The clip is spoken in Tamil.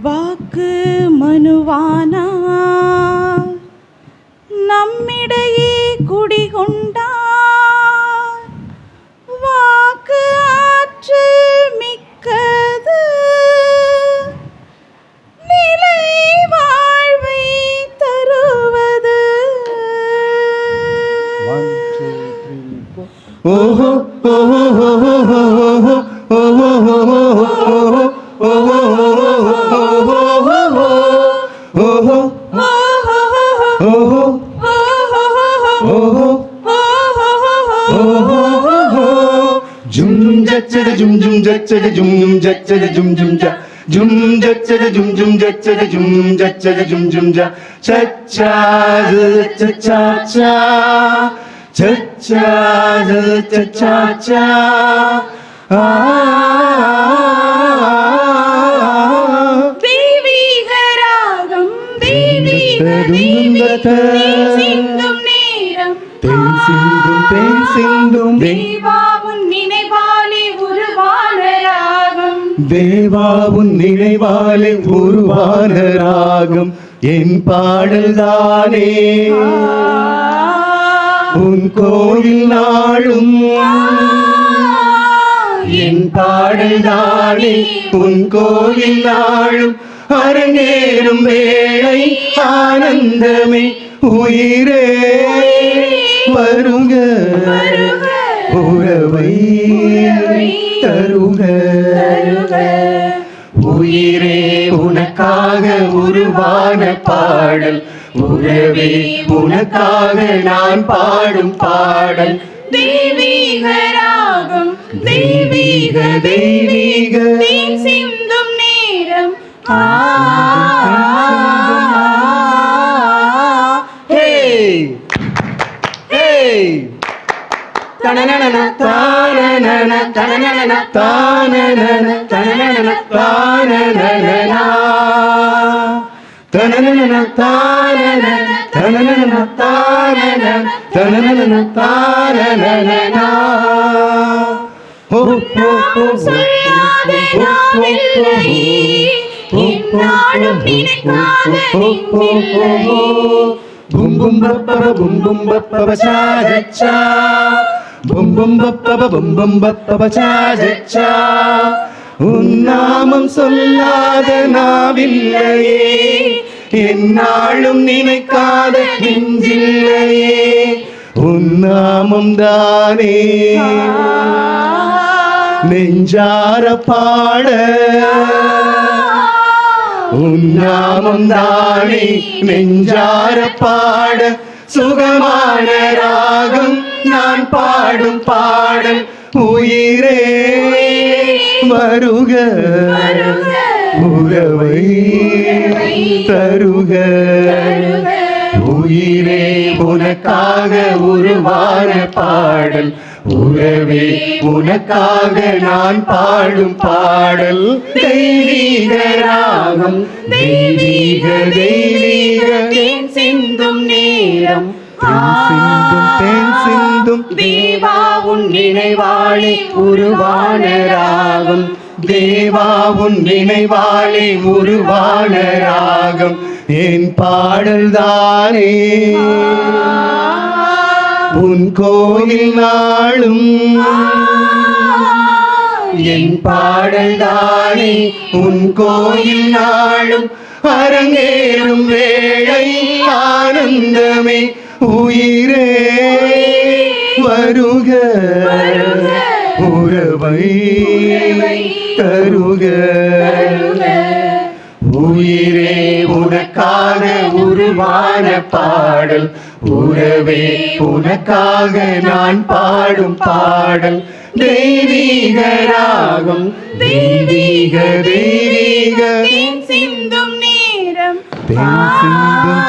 வாக்கு மனுவானா நம்மிடையே குடிகொண்டார். வாக்கு ஆற்றல் மிக்கது, நிலை வாழ்வை தருவது. ஓஹோ Jum jachada jum jum jachada jum jum jachada jum jum ja jum jachada jum jum jachada jum jum jachada jum jum ja cha cha cha cha cha cha cha cha cha cha தெய்வீக ராகம் தெய்வீக சிந்தும் நேரம் தேன் சிந்தும் தேவாவுன் நினைவாலே உருவான ராகம். தேவாவுன் நினைவாலே உருவான ராகம் என் பாடல் தானே உன் கோயில் நாளும் என் பாடல் தானே உன் கோயில் நாளும் அரங்கேறும் வேளை ஆனந்தமே உயிரே வருக உறவை தருக உயிரே உனக்காக உருவான பாடல் உறவே உனக்காக நான் பாடும் பாடல் தெய்வீக ராகம் தெய்வீக தெய்வீக தேன் சிந்தும் நேரம். தனனன தானனன தனனன தானனன தனனன தானனன தனனன தானனன தனனன தானனன தனனன தானனன ஹோ ஹோ ஹோ சொல்லாத நாவில்லை என்னாலும் நினைக்காத நெஞ்சில்லை. bum bum bappa bum bum bappa cha cha bum bum bappa cha cha உன் நாமம் சொல்லாத நாவில்லையே என்னாலும் நினைக்காத நெஞ்சில்லையே உன் நாமம் தானே நெஞ்சார பாட உன் நாமம் தானே நெஞ்சார பாட சுகமான ராகம் நான் பாடும் பாடல் உயிரே வருக உறவை தருக உயிரே உனக்காக உருவான பாடல் உறவே உனக்காக நான் பாடும் பாடல் தெய்வீக ராகம் தெய்வீக தெய்வீக தேன் சிந்தும் நேரம் தேன் சிந்தும் தேவாவுன் நினைவாளே உருவான ராகம் தேவாவுன் நினைவாளே உருவான ராகம் என் பாடல் தானே உன் கோயில் நாளும் என் பாடல் தானே உன் கோயில் நாளும் அரங்கேறும் வேளை ஆனந்தமே உயிரே வருக உறவை தருக உயிரே உனக்காக உருவான பாடல் உறவே உனக்காக நான் பாடும் பாடல் தெய்வீக ராகம் தெய்வீக தெய்வீக தேன் சிந்தும் நேரம் தேன் சிந்தும்